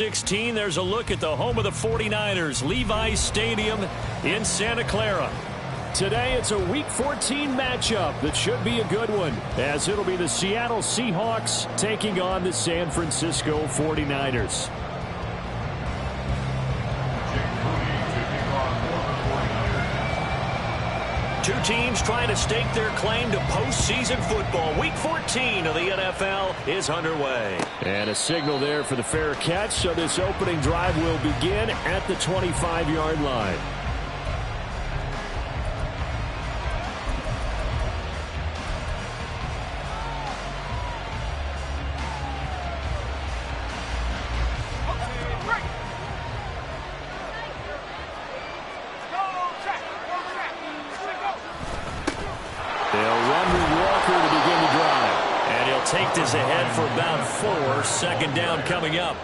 16, there's a look at the home of the 49ers, Levi's Stadium in Santa Clara. Today, it's a Week 14 matchup that should be a good one, as it'll be the Seattle Seahawks taking on the San Francisco 49ers. Two teams trying to stake their claim to postseason football. Week 14 of the NFL is underway. And a signal there for the fair catch, so this opening drive will begin at the 25-yard line. Ahead for about 4. Second down coming up.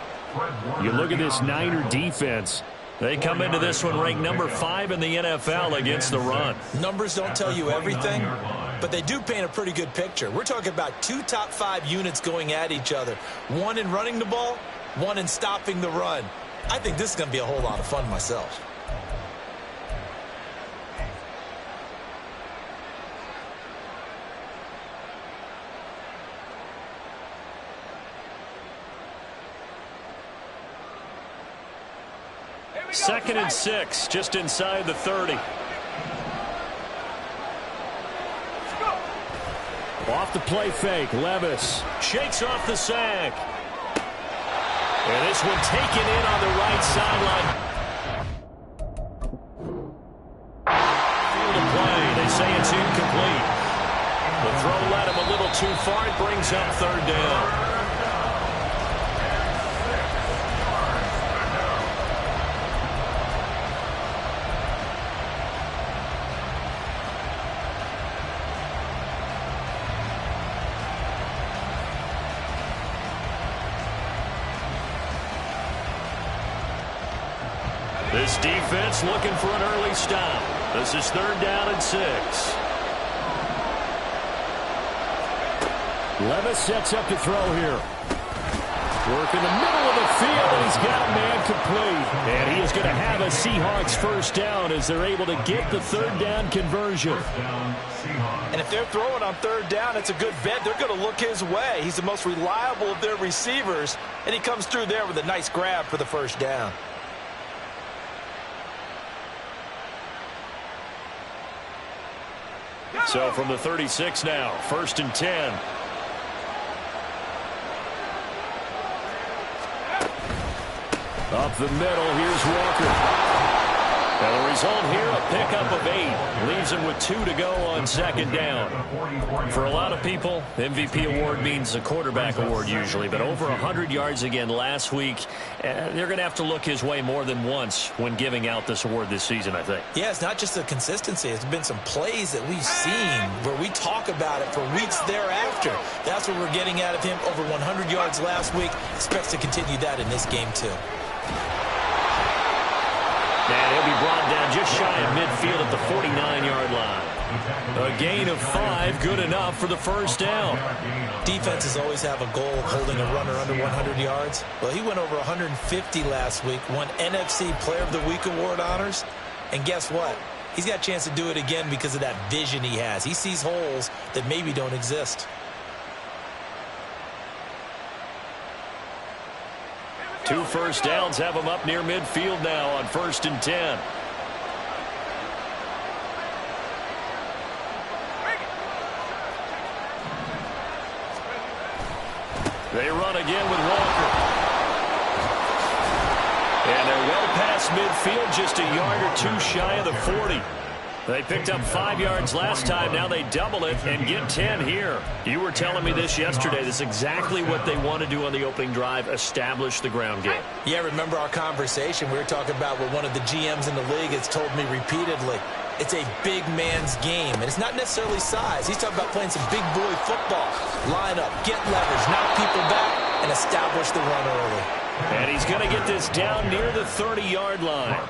You look at this Niner defense. They come into this one ranked number 5 in the NFL against the run. Numbers don't tell you everything, but they do paint a pretty good picture. We're talking about 2 top 5 units going at each other. One in running the ball, one in stopping the run. I think this is going to be a whole lot of fun myself. Second and 6, just inside the 30. Off the play fake, Levis shakes off the sack. And this one taken in on the right sideline. Field of play, they say it's incomplete. The throw led him a little too far. It brings up third down. This defense looking for an early stop. This is third down and 6. Levis sets up to throw here. Work in the middle of the field, and he's got a man complete. And he is going to have a Seahawks first down as they're able to get the third down conversion. And if they're throwing on third down, it's a good bet. They're going to look his way. He's the most reliable of their receivers, and he comes through there with a nice grab for the first down. So from the 36 now, first and 10. Up the middle, here's Walker. And the result here, a pickup of 8. Leaves him with 2 to go on second down. For a lot of people, MVP award means a quarterback award usually, but over 100 yards again last week. They're going to have to look his way more than once when giving out this award this season, I think. Yeah, it's not just the consistency. It's been some plays that we've seen where we talk about it for weeks thereafter. That's what we're getting out of him. Over 100 yards last week. Expects to continue that in this game, too. And he'll be brought down just shy of midfield at the 49-yard line. A gain of 5, good enough for the first down. Defenses always have a goal of holding a runner under 100 yards. Well, he went over 150 last week, won NFC Player of the Week award honors. And guess what? He's got a chance to do it again because of that vision he has. He sees holes that maybe don't exist. 2 first downs have him up near midfield now on first and 10. They run again with Walker. And they're well past midfield, just a yard or 2 shy of the 40. They picked up 5 yards last time. Now they double it and get 10 here. You were telling me this yesterday. This is exactly what they want to do on the opening drive, establish the ground game. Yeah, remember our conversation. We were talking about what one of the GMs in the league has told me repeatedly. It's a big man's game, and it's not necessarily size. He's talking about playing some big boy football. Line up, get leverage, knock people back, and establish the run early. And he's going to get this down near the 30-yard line.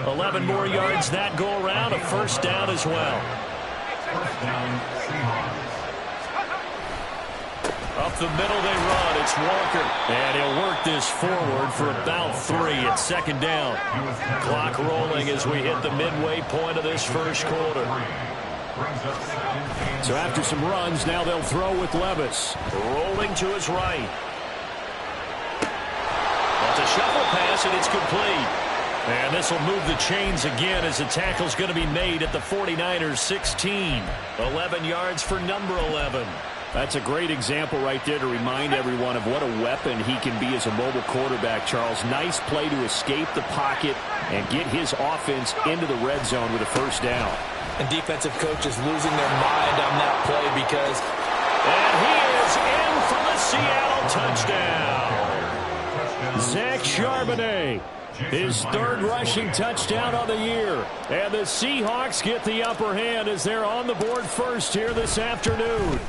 11 more yards that go around, a first down as well. Up the middle they run. It's Walker. And he'll work this forward for about 3 at second down. Clock rolling as we hit the midway point of this first quarter. So after some runs, now they'll throw with Levis. Rolling to his right. That's a shuffle pass, and it's complete. And this will move the chains again as the tackle's going to be made at the 49ers 16. 11 yards for number 11. That's a great example right there to remind everyone of what a weapon he can be as a mobile quarterback, Charles. Nice play to escape the pocket and get his offense into the red zone with a first down. And defensive coaches losing their mind on that play because... And he is in for the Seattle touchdown. Zach Charbonnet, his 3rd rushing touchdown of the year. And the Seahawks get the upper hand as they're on the board first here this afternoon.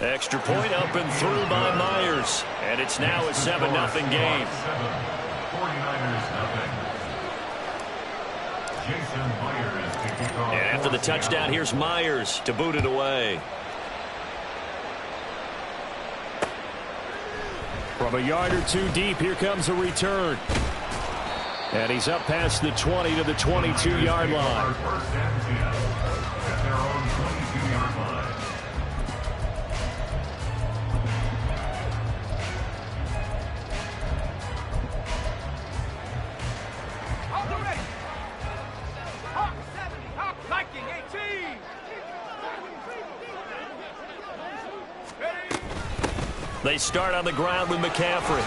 Extra point up and through by Myers. And it's now a 7-0 game. And after the touchdown, here's Myers to boot it away. From a yard or 2 deep, here comes a return. And he's up past the 20 to the 22-yard line. They start on the ground with McCaffrey.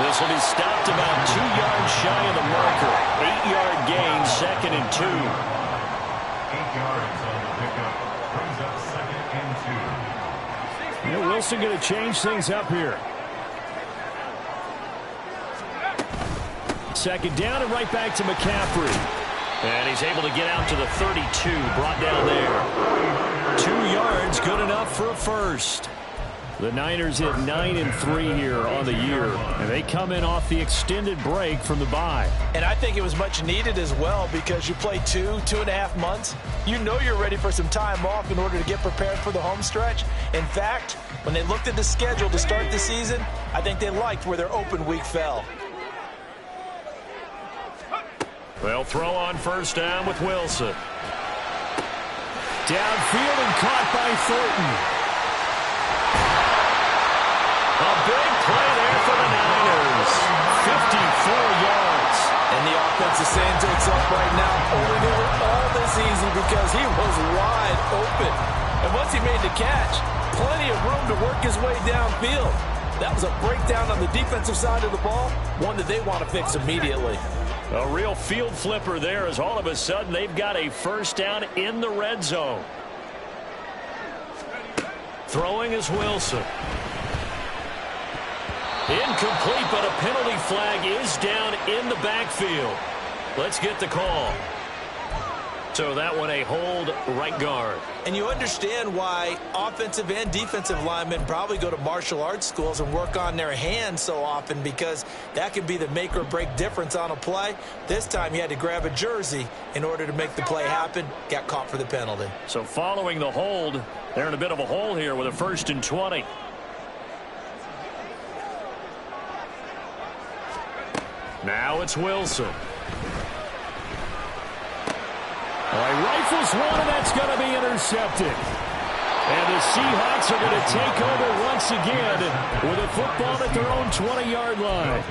This will be stopped about 2 yards shy of the marker. 8-yard gain, 2nd and 2. 8 yards on the pickup. Brings up 2nd and 2. Yeah, Wilson going to change things up here. 2nd down and right back to McCaffrey. And he's able to get out to the 32, brought down there. 2 yards, good enough for a first. The Niners hit 9-3 here on the year, and they come in off the extended break from the bye. And I think it was much needed as well because you play 2.5 months. You know you're ready for some time off in order to get prepared for the home stretch. In fact, when they looked at the schedule to start the season, I think they liked where their open week fell. They'll throw on first down with Wilson. Downfield and caught by Thornton. A big play there for the Niners. 54 yards. And the offense is saying to itself right now, we knew it all this easy because he was wide open. And once he made the catch, plenty of room to work his way downfield. That was a breakdown on the defensive side of the ball, one that they want to fix immediately. A real field flipper there as all of a sudden they've got a first down in the red zone. Throwing is Wilson. Incomplete, but a penalty flag is down in the backfield. Let's get the call. So that one a hold right guard. And you understand why offensive and defensive linemen probably go to martial arts schools and work on their hands so often because that could be the make or break difference on a play. This time he had to grab a jersey in order to make the play happen. Got caught for the penalty. So following the hold, they're in a bit of a hole here with a 1st and 20. Now it's Wilson. All right, rifles one, and that's going to be intercepted. And the Seahawks are going to take over once again with a football at their own 20-yard line.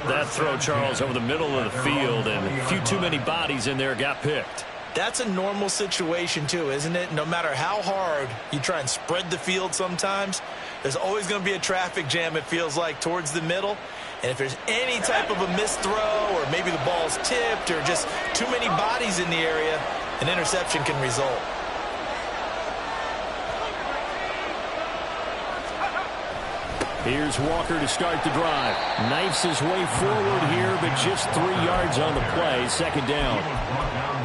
That throw, Charles, over the middle of the field, and a few too many bodies in there got picked. That's a normal situation, too, isn't it? No matter how hard you try and spread the field sometimes, there's always going to be a traffic jam, it feels like, towards the middle. And if there's any type of a missed throw or maybe the ball's tipped or just too many bodies in the area, an interception can result. Here's Walker to start the drive. Knifes his way forward here, but just 3 yards on the play. 2nd down.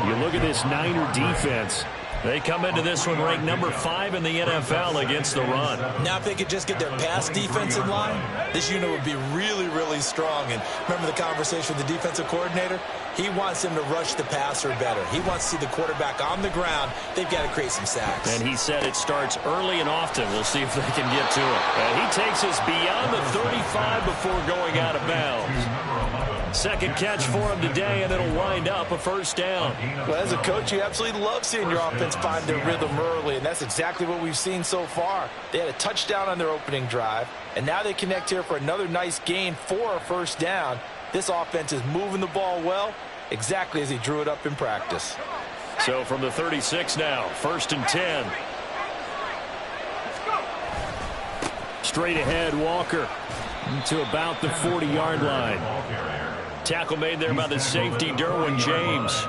You look at this Niner defense. They come into this one ranked number 5 in the NFL against the run. Now if they could just get their pass defense in line, this unit would be really, really strong. And remember the conversation with the defensive coordinator? He wants them to rush the passer better. He wants to see the quarterback on the ground. They've got to create some sacks. And he said it starts early and often. We'll see if they can get to it. And he takes us beyond the 35 before going out of bounds. Second catch for him today, and it'll wind up a first down. Well, as a coach, you absolutely love seeing your offense find their rhythm early, and that's exactly what we've seen so far. They had a touchdown on their opening drive, and now they connect here for another nice gain for a first down. This offense is moving the ball well, exactly as he drew it up in practice. So from the 36 now, 1st and 10. Straight ahead, Walker to about the 40-yard line. Tackle made there by the safety, Derwin James.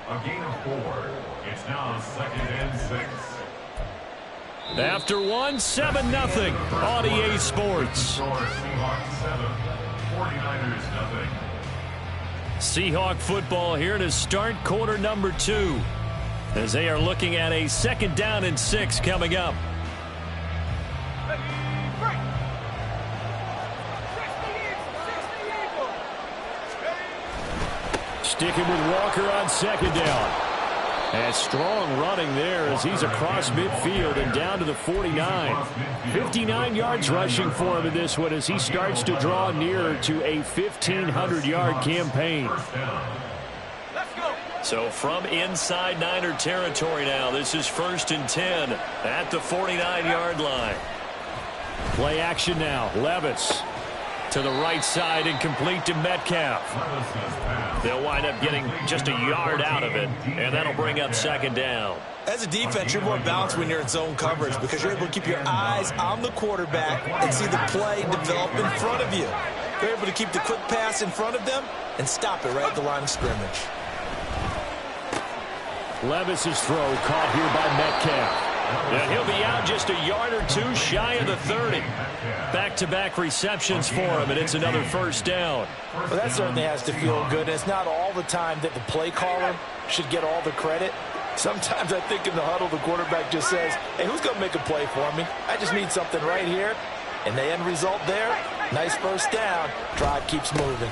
A gain of 4. It's now 2nd and 6. After 7-0 on EA Sports. Seahawks 7, 49ers nothing. Seahawk football here to start quarter number 2, as they are looking at a 2nd down and 6 coming up. Sticking with Walker on 2nd down. And strong running there as he's across midfield and down to the 49. 59 yards rushing for him in this one as he starts to draw nearer to a 1,500-yard campaign. So from inside Niner territory now, this is 1st and 10 at the 49-yard line. Play action now. Levis to the right side and complete to Metcalf. They'll wind up getting just a yard out of it, and that'll bring up 2nd down. As a defense, you're more balanced when you're in zone coverage because you're able to keep your eyes on the quarterback and see the play develop in front of you. You're able to keep the quick pass in front of them and stop it right at the line of scrimmage. Levis's throw caught here by Metcalf. And he'll be out just a yard or 2 shy of the 30. Back-to-back receptions for him, and it's another 1st down. Well, that certainly has to feel good. It's not all the time that the play caller should get all the credit. Sometimes I think in the huddle, the quarterback just says, hey, who's going to make a play for me? I just need something right here. And the end result there, nice 1st down. Drive keeps moving.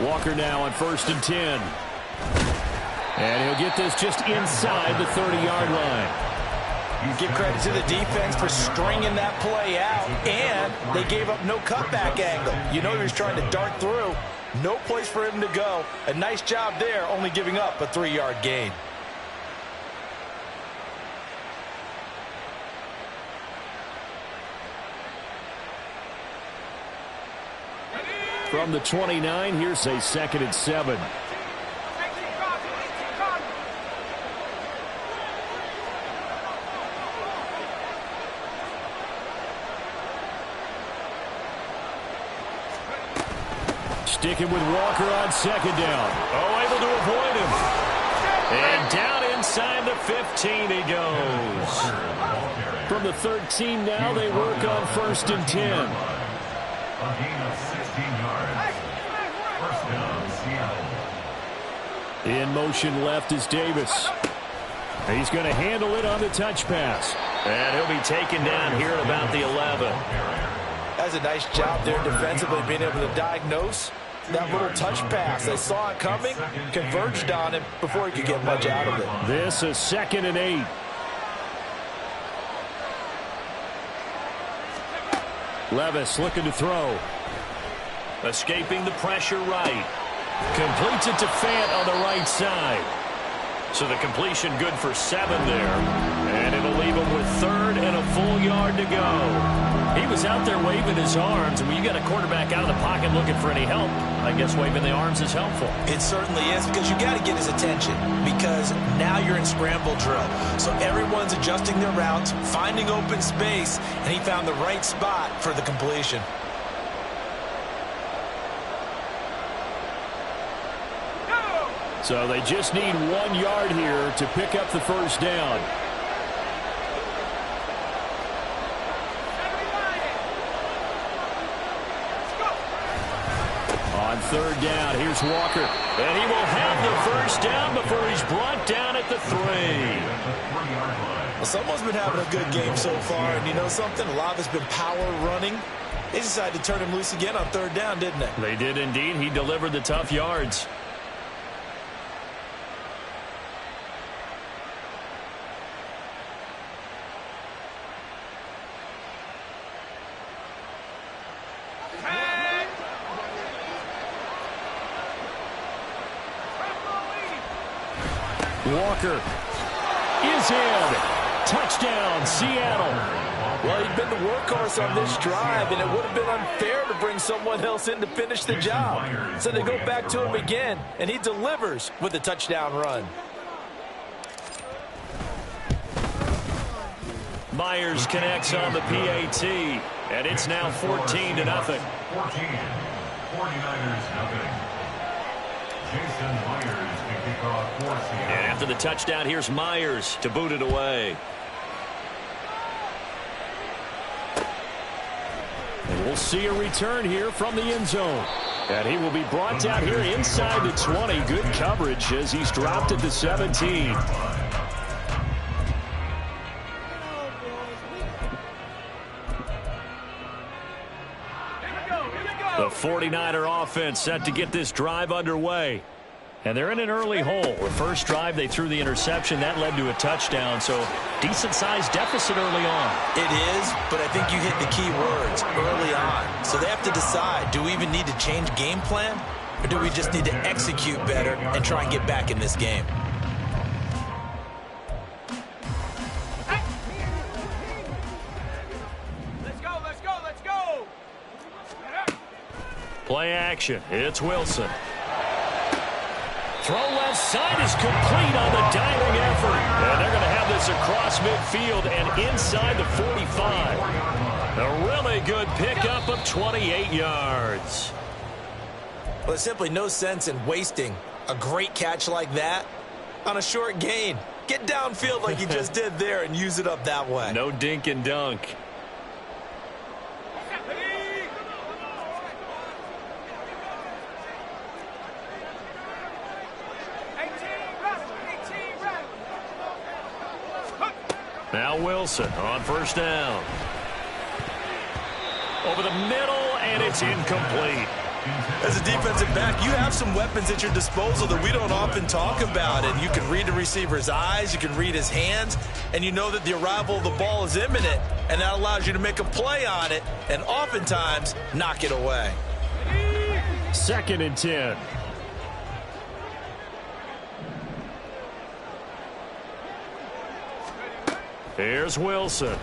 Walker now on 1st and 10. And he'll get this just inside the 30-yard line. You give credit to the defense for stringing that play out, and they gave up no cutback angle. You know he was trying to dart through. No place for him to go. A nice job there, only giving up a 3-yard gain. From the 29, here's a 2nd and 7. Sticking with Walker on 2nd down. Oh, able to avoid him. And down inside the 15 he goes. From the 13 now, they work on 1st and 10. A gain of 16 yards. 1st down, Seattle. In motion left is Davis. He's going to handle it on the touch pass. And he'll be taken down here at about the 11. That's a nice job there defensively, being able to diagnose that little touch pass. They saw it coming, converged on it before he could get much out of it. This is 2nd and 8. Levis looking to throw. Escaping the pressure right. Completes it to Fant on the right side. So the completion good for 7 there. And it'll leave him with 3rd and a full yard to go. He was out there waving his arms, and when you got a quarterback out of the pocket looking for any help, I guess waving the arms is helpful. It certainly is, because you got to get his attention, because now you're in scramble drill. So everyone's adjusting their routes, finding open space, and he found the right spot for the completion. So they just need 1 yard here to pick up the 1st down. On On third down, here's Walker. And he will have the first down before he's brought down at the 3. Well, someone's been having a good game so far, and you know something? A lot of it's been power running. They decided to turn him loose again on third down, didn't they? They did indeed. He delivered the tough yards. Walker is in. Touchdown, Seattle. Well, he'd been the workhorse on this drive, and it would have been unfair to bring someone else in to finish the job. So they go back to him again, and he delivers with a touchdown run. Myers connects on the PAT, and it's now 14-0. 49ers nothing. Jason Myers to kick off for Seattle. And after the touchdown, here's Myers to boot it away. And we'll see a return here from the end zone. And he will be brought down here inside the 20. Good coverage as he's dropped at the 17. The 49er offense set to get this drive underway. And they're in an early hole. The first drive, they threw the interception. That led to a touchdown, so decent-sized deficit early on. It is, but I think you hit the key words, early on. So they have to decide, do we even need to change game plan, or do we just need to execute better and try and get back in this game? Play action. It's Wilson. Throw left side is complete on the diving effort. And they're going to have this across midfield and inside the 45. A really good pickup of 28 yards. Well, there's simply no sense in wasting a great catch like that on a short gain. Get downfield like you just did there and use it up that way. No dink and dunk. Now Wilson on first down. Over the middle, and it's incomplete. As a defensive back, you have some weapons at your disposal that we don't often talk about. And you can read the receiver's eyes, you can read his hands, and you know that the arrival of the ball is imminent, and that allows you to make a play on it and oftentimes knock it away. 2nd and 10. Here's Wilson. And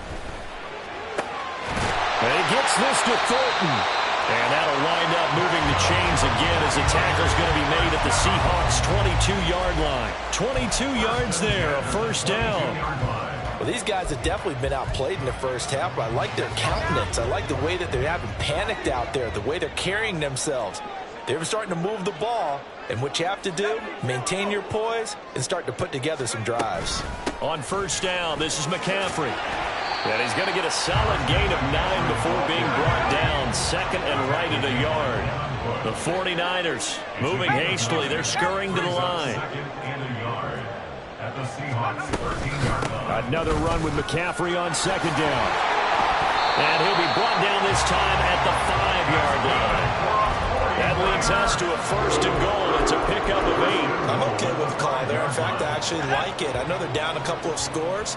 he gets this to Thornton. And that'll wind up moving the chains again as the tackle's going to be made at the Seahawks' 22-yard line. 22 yards there, a first down. Well, these guys have definitely been outplayed in the first half, but I like their countenance. I like the way that they haven't panicked out there, the way they're carrying themselves. They're starting to move the ball, and what you have to do, maintain your poise and start to put together some drives. On first down, this is McCaffrey. And he's going to get a solid gain of 9 before being brought down. 2nd and right at a yard. The 49ers moving hastily. They're scurrying to the line. Another run with McCaffrey on 2nd down. And he'll be brought down this time at the 5-yard line. That leads us to a 1st and goal. It's a pickup of 8. I'm okay with the call there. In fact, I actually like it. I know they're down a couple of scores,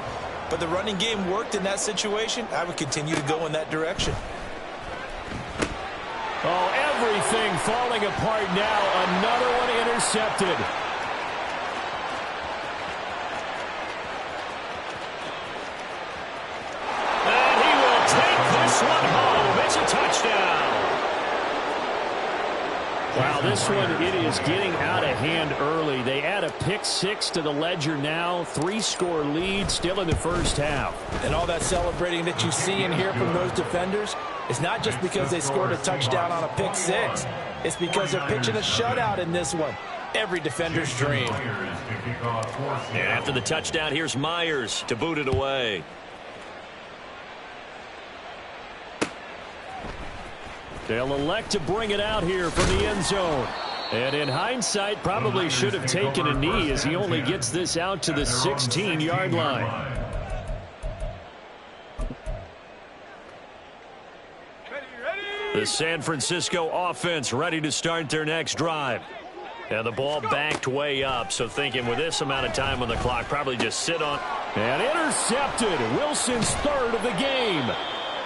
but the running game worked in that situation. I would continue to go in that direction. Oh, everything falling apart now. Another one intercepted. And he will take this one home. It's a touchdown. Wow, this one, it is getting out of hand early. They add a pick-6 to the ledger now. 3-score lead still in the first half. And all that celebrating that you see and hear from those defenders is not just because they scored a touchdown on a pick-6. It's because they're pitching a shutout in this one. Every defender's dream. And after the touchdown, here's Myers to boot it away. They'll elect to bring it out here from the end zone. And in hindsight, probably should have taken a knee as he only gets this out to the 16-yard line. The San Francisco offense ready to start their next drive. And the ball backed way up, so thinking with this amount of time on the clock, probably just sit on. And intercepted. Wilson's third of the game.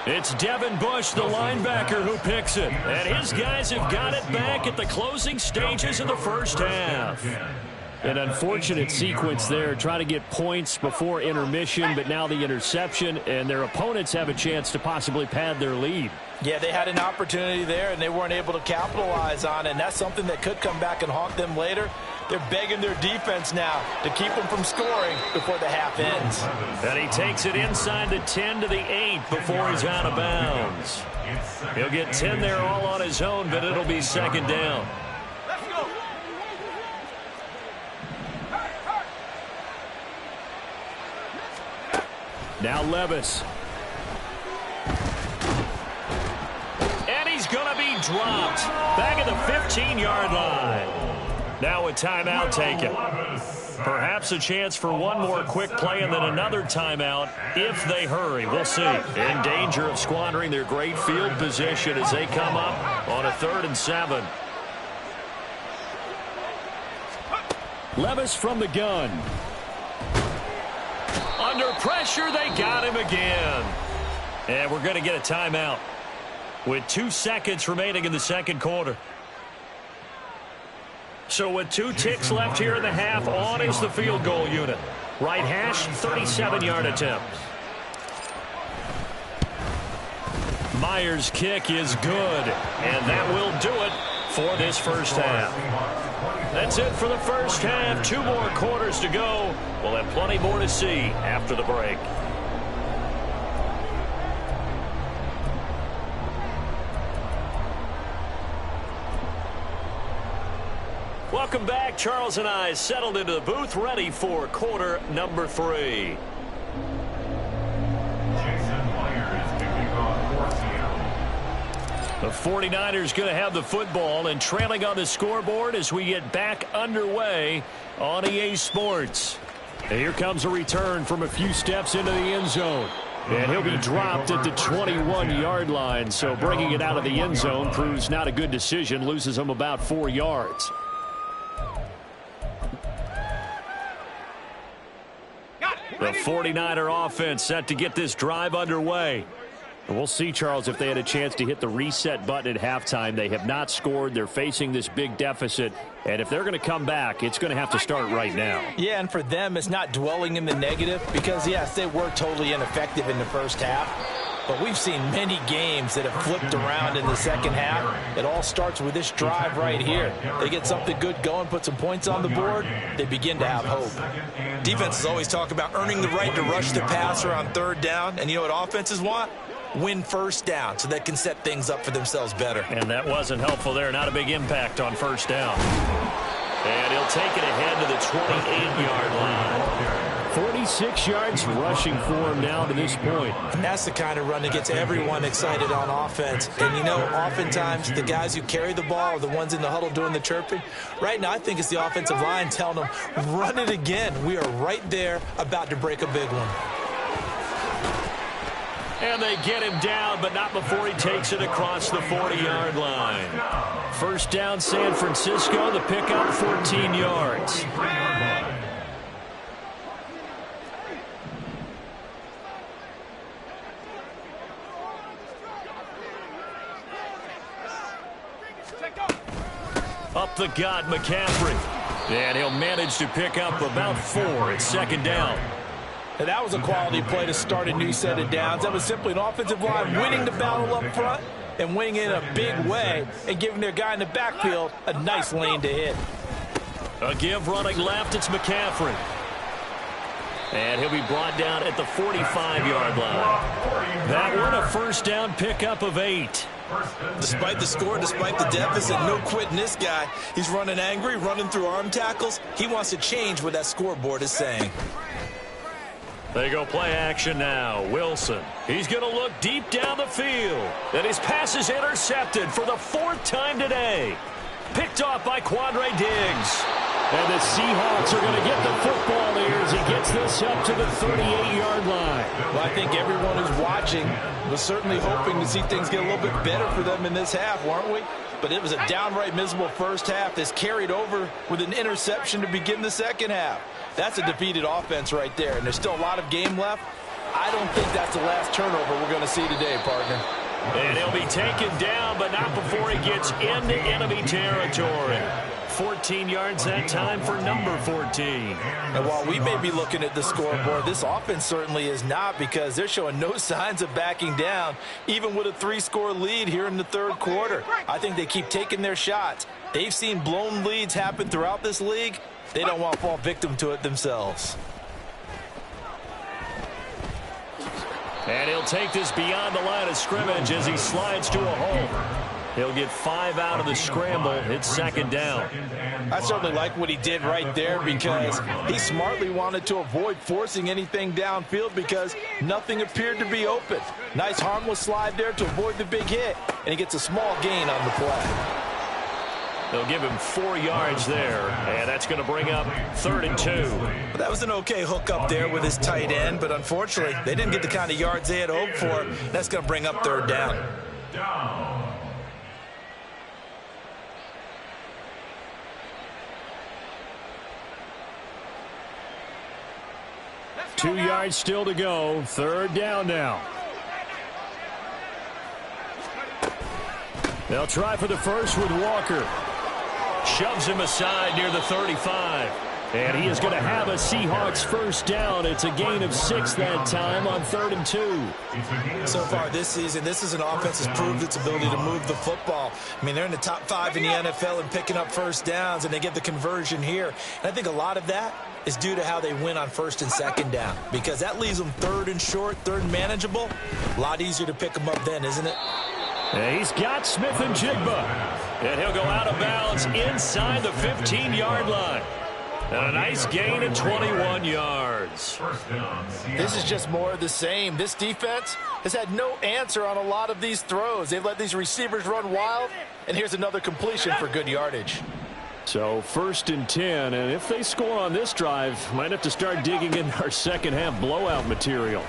It's Devin Bush, the linebacker, who picks it. And his guys have got it back at the closing stages of the first half. An unfortunate sequence there, trying to get points before intermission, but now the interception, and their opponents have a chance to possibly pad their lead. Yeah, they had an opportunity there, and they weren't able to capitalize on it, and that's something that could come back and haunt them later. They're begging their defense now to keep them from scoring before the half ends. And he takes it inside the 10 to the 8 before he's out of bounds. He'll get 10 there all on his own, but it'll be second down. Now Levis. And he's going to be dropped. Back at the 15-yard line. Now a timeout taken. Perhaps a chance for one more quick play and then another timeout if they hurry. We'll see. In danger of squandering their great field position as they come up on a 3rd and 7. Levis from the gun. Under pressure, they got him again. And we're going to get a timeout with 2 seconds remaining in the second quarter. So with 2 ticks left here in the half, on is the field goal unit. Right hash, 37-yard attempt. Myers' kick is good, and that will do it for this first half. That's it for the first half. 2 more quarters to go. We'll have plenty more to see after the break. Welcome back. Charles and I settled into the booth, ready for quarter number 3. The 49ers going to have the football and trailing on the scoreboard as we get back underway on EA Sports. And here comes a return from a few steps into the end zone. And he'll be dropped at the 21-yard line, so bringing it out of the end zone proves not a good decision, loses him about 4 yards. The 49er offense set to get this drive underway. And we'll see, Charles, if they had a chance to hit the reset button at halftime. They have not scored. They're facing this big deficit. And if they're going to come back, it's going to have to start right now. Yeah, and for them, it's not dwelling in the negative because, yes, they were totally ineffective in the first half. But we've seen many games that have flipped around in the second half. It all starts with this drive right here. They get something good going, put some points on the board, they begin to have hope. Defenses always talk about earning the right to rush the passer on 3rd down. And you know what offenses want? Win first down so they can set things up for themselves better. And that wasn't helpful there. Not a big impact on first down. And he'll take it ahead to the 28-yard line. 46 yards rushing for him now to this point. And that's the kind of run that gets everyone excited on offense. And, you know, oftentimes the guys who carry the ball are the ones in the huddle doing the chirping. Right now, I think it's the offensive line telling them, run it again. We are right there about to break a big one. And they get him down, but not before he takes it across the 40-yard line. First down, San Francisco. The pickup, 14 yards. Up the gut, McCaffrey. And he'll manage to pick up about 4 at second down. And that was a quality play to start a new set of downs. That was simply an offensive line winning the battle up front and winning in a big way and giving their guy in the backfield a nice lane to hit. A give running left, it's McCaffrey. And he'll be brought down at the 45-yard line. That one a first down pickup of 8. Despite the score, despite the deficit, no quitting this guy. He's running angry, running through arm tackles. He wants to change what that scoreboard is saying. They go play action now. Wilson. He's going to look deep down the field. And his pass is intercepted for the 4th time today. Picked off by Quandre Diggs. And the Seahawks are going to get the football here as he gets this up to the 38-yard line. Well, I think everyone who's watching was certainly hoping to see things get a little bit better for them in this half, weren't we? But it was a downright miserable first half that's carried over with an interception to begin the second half. That's a defeated offense right there, and there's still a lot of game left. I don't think that's the last turnover we're going to see today, partner. And he'll be taken down, but not before he gets into enemy territory. 14 yards that time for number 14. And while we may be looking at the scoreboard, this offense certainly is not, because they're showing no signs of backing down, even with a 3-score lead here in the third quarter. I think they keep taking their shots. They've seen blown leads happen throughout this league. They don't want to fall victim to it themselves. And he'll take this beyond the line of scrimmage as he slides to a hole. He'll get 5 out of the scramble. It's second down. I certainly like what he did right there, because he smartly wanted to avoid forcing anything downfield because nothing appeared to be open. Nice harmless slide there to avoid the big hit, and he gets a small gain on the play. They'll give him 4 yards there, and that's going to bring up 3rd and 2. Well, that was an okay hook up there with his tight end, but unfortunately, they didn't get the kind of yards they had hoped for. That's going to bring up 3rd down. 2 yards still to go. 3rd down now. They'll try for the first with Walker. Shoves him aside near the 35. And he is going to have a Seahawks first down. It's a gain of 6 that time on 3rd and 2. So far this season, this is an offense that's proved its ability to move the football. I mean, they're in the top 5 in the NFL in picking up first downs, and they get the conversion here. And I think a lot of that is due to how they win on 1st and 2nd down, because that leaves them 3rd and short, 3rd and manageable. A lot easier to pick them up then, isn't it? And he's got Smith and Jigba. And he'll go out of bounds inside the 15-yard line. And a nice gain of 21 yards. This is just more of the same. This defense has had no answer on a lot of these throws. They've let these receivers run wild, and here's another completion for good yardage. So 1st and 10, and if they score on this drive, might have to start digging in our second half blowout material.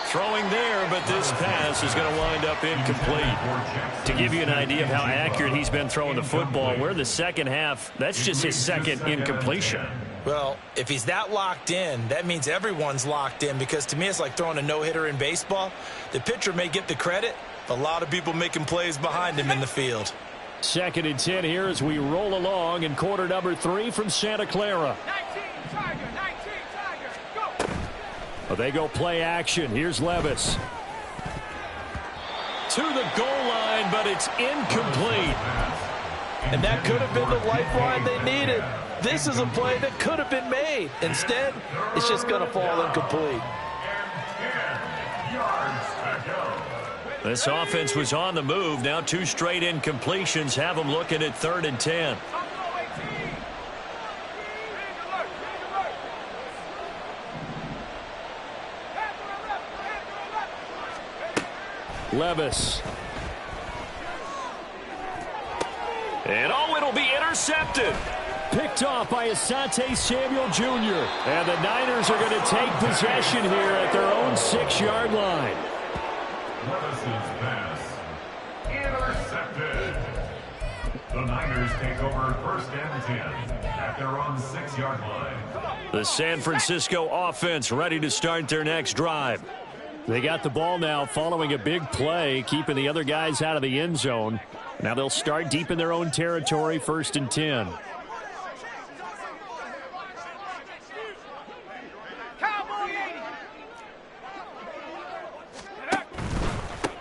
Throwing there, but this pass is going to wind up incomplete. To give you an idea of how accurate he's been throwing the football, we're in the second half. That's just his 2nd incompletion. Well, if he's that locked in, that means everyone's locked in, because to me it's like throwing a no-hitter in baseball. The pitcher may get the credit, a lot of people making plays behind him in the field. 2nd and 10 here as we roll along in quarter number 3 from Santa Clara. 19, Tiger, go! Well, they go play action. Here's Levis. To the goal line, but it's incomplete. And that could have been the lifeline they needed. This is a play that could have been made. Instead, it's just going to fall incomplete. This offense was on the move. Now 2 straight incompletions have them looking at 3rd and 10. Levis. And it'll be intercepted. Picked off by Asante Samuel Jr. And the Niners are going to take possession here at their own 6-yard line. Levis's pass intercepted. The Niners take over 1st and 10 at their own 6-yard line. The San Francisco offense ready to start their next drive. They got the ball now following a big play, keeping the other guys out of the end zone. Now they'll start deep in their own territory, 1st and 10.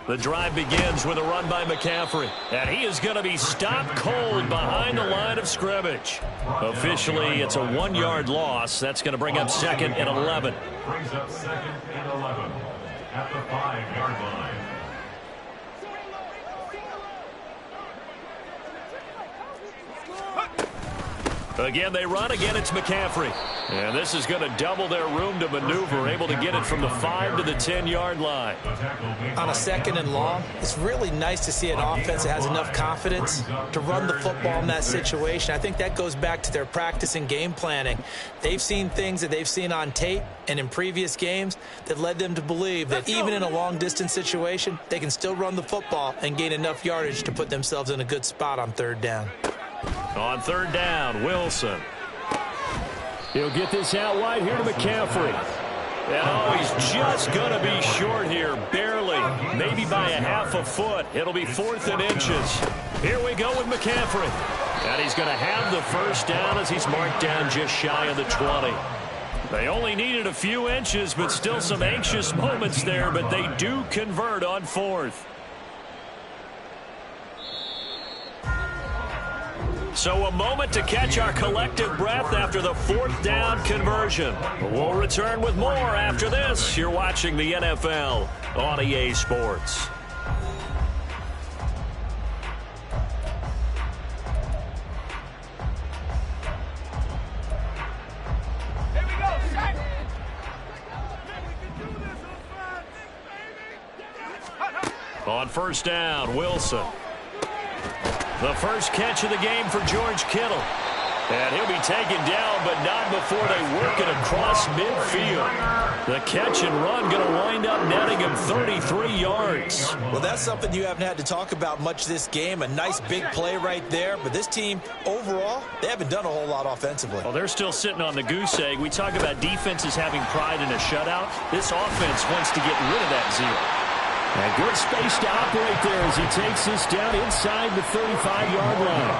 The drive begins with a run by McCaffrey. And he is going to be stopped cold behind the line of scrimmage. Officially, it's a 1-yard loss. That's going to bring up 2nd and 11. Brings up 2nd and 11 at the 5-yard line. Again, they run. Again, it's McCaffrey. And this is going to double their room to maneuver, able to get it from the 5 to the 10-yard line. On a 2nd and long, it's really nice to see an offense that has enough confidence to run the football in that situation. I think that goes back to their practice and game planning. They've seen things that they've seen on tape and in previous games that led them to believe that even in a long-distance situation, they can still run the football and gain enough yardage to put themselves in a good spot on 3rd down. On 3rd down, Wilson. He'll get this out wide here to McCaffrey. And he's just going to be short here, barely, maybe by a half a foot. It'll be 4th and inches. Here we go with McCaffrey. And he's going to have the 1st down as he's marked down just shy of the 20. They only needed a few inches, but still some anxious moments there, but they do convert on 4th. So a moment to catch our collective breath after the 4th down conversion. We'll return with more after this. You're watching the NFL on EA Sports. Here we go, Shaq. On 1st down, Wilson. The first catch of the game for George Kittle. And he'll be taken down, but not before they work it across midfield. The catch and run going to wind up netting him 33 yards. Well, that's something you haven't had to talk about much this game. A nice big play right there. But this team, overall, they haven't done a whole lot offensively. Well, they're still sitting on the goose egg. We talk about defenses having pride in a shutout. This offense wants to get rid of that zeal. And good space to operate there as he takes this down inside the 35-yard line.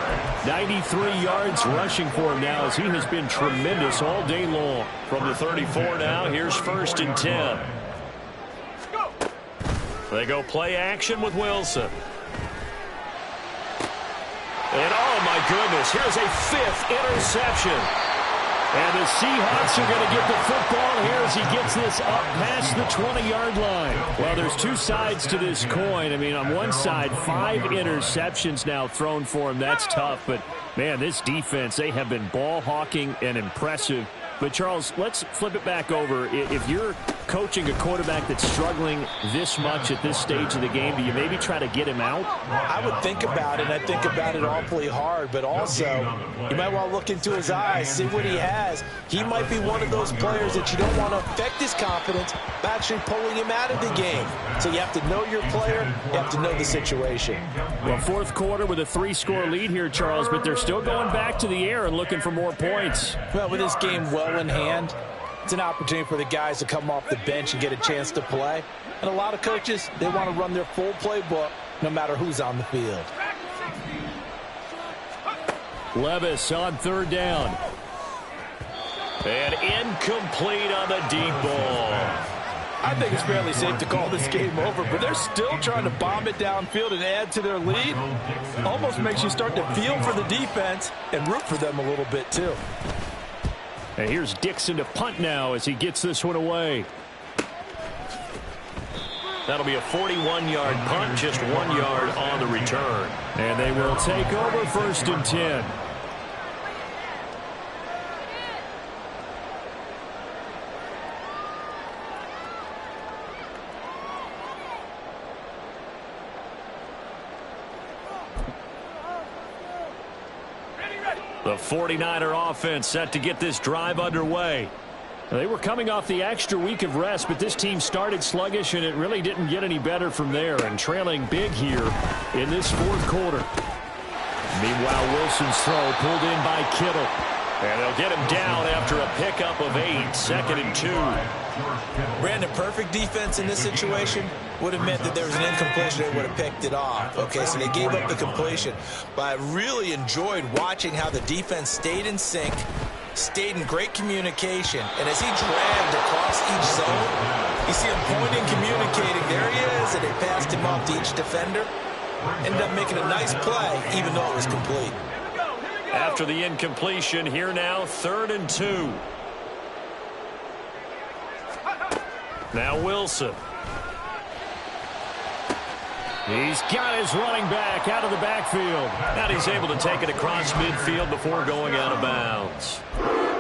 93 yards rushing for him now as he has been tremendous all day long. From the 34 now, here's 1st and 10. They go play action with Wilson. And oh my goodness, here's a 5th interception. And the Seahawks are going to get the football here as he gets this up past the 20-yard line. Well, there's two sides to this coin. I mean, on one side, 5 interceptions now thrown for him. That's tough. But, man, this defense, they have been ball hawking and impressive. But, Charles, let's flip it back over. If you're coaching a quarterback that's struggling this much at this stage of the game, do you maybe try to get him out? I would think about it, and I think about it awfully hard. But also, you might want to look into his eyes, see what he has. He might be one of those players that you don't want to affect his confidence by actually pulling him out of the game. So you have to know your player. You have to know the situation. Well, 4th quarter with a 3-score lead here, Charles, but they're still going back to the air and looking for more points. Well, with this game well in hand, it's an opportunity for the guys to come off the bench and get a chance to play. And a lot of coaches, they want to run their full playbook no matter who's on the field. Levis on 3rd down. And incomplete on the deep ball. I think it's fairly safe to call this game over, but they're still trying to bomb it downfield and add to their lead. Almost makes you start to feel for the defense and root for them a little bit too. And here's Dixon to punt now as he gets this one away. That'll be a 41-yard punt, just 1 yard on the return. And they will take over 1st and 10. The 49er offense set to get this drive underway. They were coming off the extra week of rest, but this team started sluggish, and it really didn't get any better from there, and trailing big here in this 4th quarter. Meanwhile, Wilson's throw pulled in by Kittle. And they'll get him down after a pickup of 8, 2nd and 2. Brandon, perfect defense in this situation would have meant that there was an incompletion. They would have picked it off. Okay, so they gave up the completion. But I really enjoyed watching how the defense stayed in sync, stayed in great communication. And as he dragged across each zone, you see him pointing, communicating. There he is, and they passed him off to each defender. Ended up making a nice play, even though it was complete. After the incompletion, here now, 3rd and 2. Now Wilson. He's got his running back out of the backfield. And he's able to take it across midfield before going out of bounds.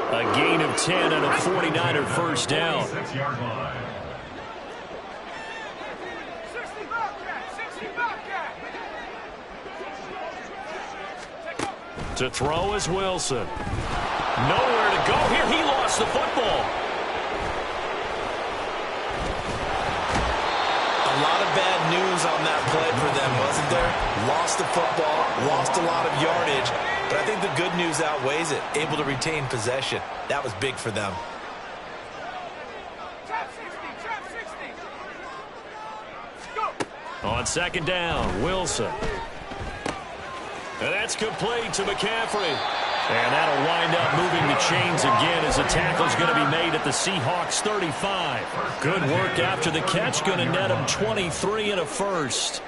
A gain of 10 and a 49er first down. 6-yard line. To throw is Wilson. Nowhere to go here. He lost the football. A lot of bad news on that play for them, wasn't there? Lost the football, lost a lot of yardage, but I think the good news outweighs it. Able to retain possession. That was big for them. On second down, Wilson. And that's complete to McCaffrey. And that'll wind up moving the chains again as the tackle's going to be made at the Seahawks 35. Good work after the catch. Going to net him 23 and a first.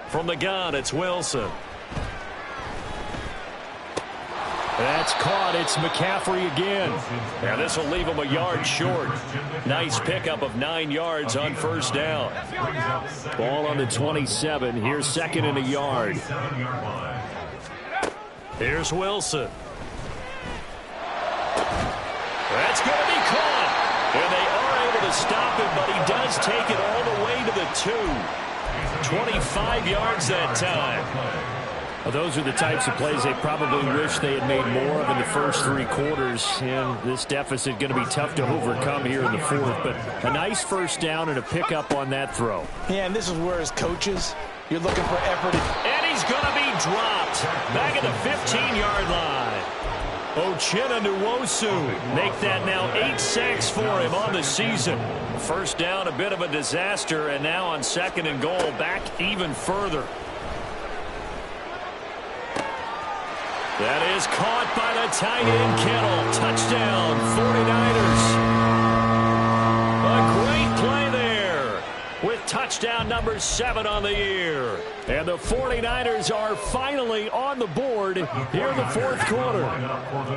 From the gun, it's Wilson. That's caught. It's McCaffrey again. And this will leave him a yard short. Nice pickup of 9 yards on first down. Ball on the 27. Here's second and a yard. Here's Wilson. That's going to be caught. And they are able to stop him, but he does take it all the way to the 2. 25 yards that time. Well, those are the types of plays they probably wish they had made more of in the first 3 quarters. And this deficit going to be tough to overcome here in the 4th. But a nice first down and a pickup on that throw. Yeah, and this is where as coaches, you're looking for effort. And he's going to be dropped. Back at the 15-yard line. Uchenna Nwosu make that now 8 sacks for him on the season. First down, a bit of a disaster. And now on second and goal, back even further. That is caught by the tight end, Kittle. Touchdown, 49ers. A great play there with touchdown number 7 on the year. And the 49ers are finally on the board here in the 4th quarter.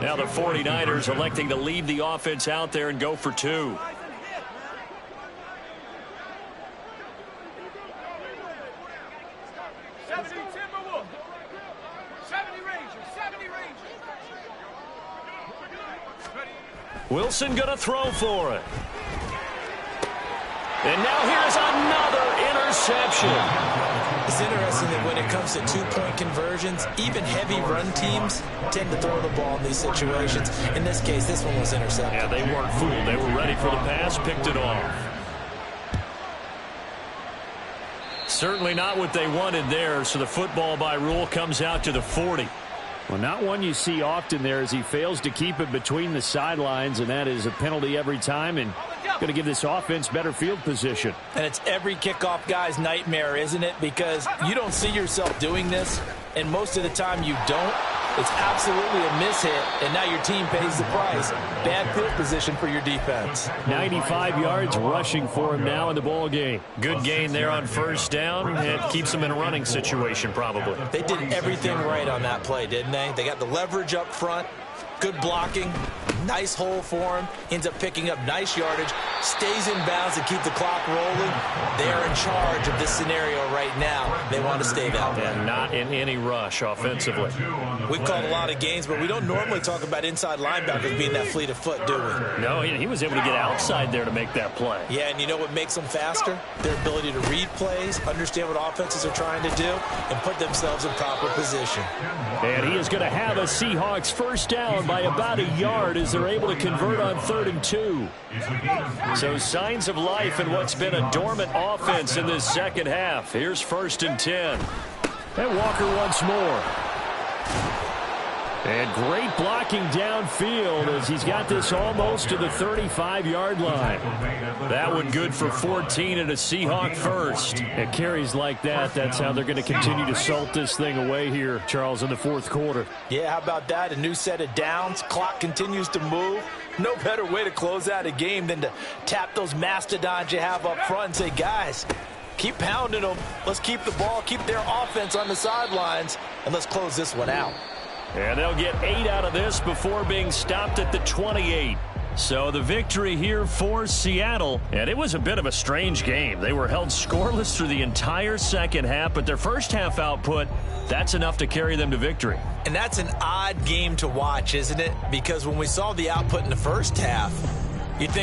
Now the 49ers electing to leave the offense out there and go for 2. Wilson going to throw for it. And now here's another interception. It's interesting that when it comes to 2-point conversions, even heavy run teams tend to throw the ball in these situations. In this case, this one was intercepted. Yeah, they weren't fooled. They were ready for the pass, picked it off. Certainly not what they wanted there, so the football by rule comes out to the 40. Well, not one you see often there as he fails to keep it between the sidelines, and that is a penalty every time and going to give this offense better field position. And it's every kickoff guy's nightmare, isn't it? Because you don't see yourself doing this, and most of the time you don't. It's absolutely a mishit, and now your team pays the price. Bad field position for your defense. 95 yards rushing for him now in the ball game. Good gain there on first down. It keeps them in a running situation probably. They did everything right on that play, didn't they? They got the leverage up front, good blocking, nice hole for him, ends up picking up nice yardage, stays in bounds to keep the clock rolling. They are in charge of this scenario right now. They want to stay that way. And not in any rush offensively. We've called a lot of games, but we don't normally talk about inside linebackers being that fleet of foot, do we? No, he was able to get outside there to make that play. Yeah, and you know what makes them faster? Their ability to read plays, understand what offenses are trying to do, and put themselves in proper position. And he is going to have a Seahawks first down by about a yard as they're able to convert on 3rd and 2. So signs of life in what's been a dormant offense in this second half. Here's 1st and 10. And Walker once more. And great blocking downfield as he's got this almost to the 35-yard line. That one good for 14 and a Seahawk first. And carries like that, that's how they're going to continue to salt this thing away here, Charles, in the 4th quarter. Yeah, how about that? A new set of downs. Clock continues to move. No better way to close out a game than to tap those mastodons you have up front and say, guys, keep pounding them. Let's keep the ball, keep their offense on the sidelines, and let's close this one out. And they'll get 8 out of this before being stopped at the 28. So the victory here for Seattle, and it was a bit of a strange game. They were held scoreless through the entire second half, but their first half output, that's enough to carry them to victory. And that's an odd game to watch, isn't it? Because when we saw the output in the first half,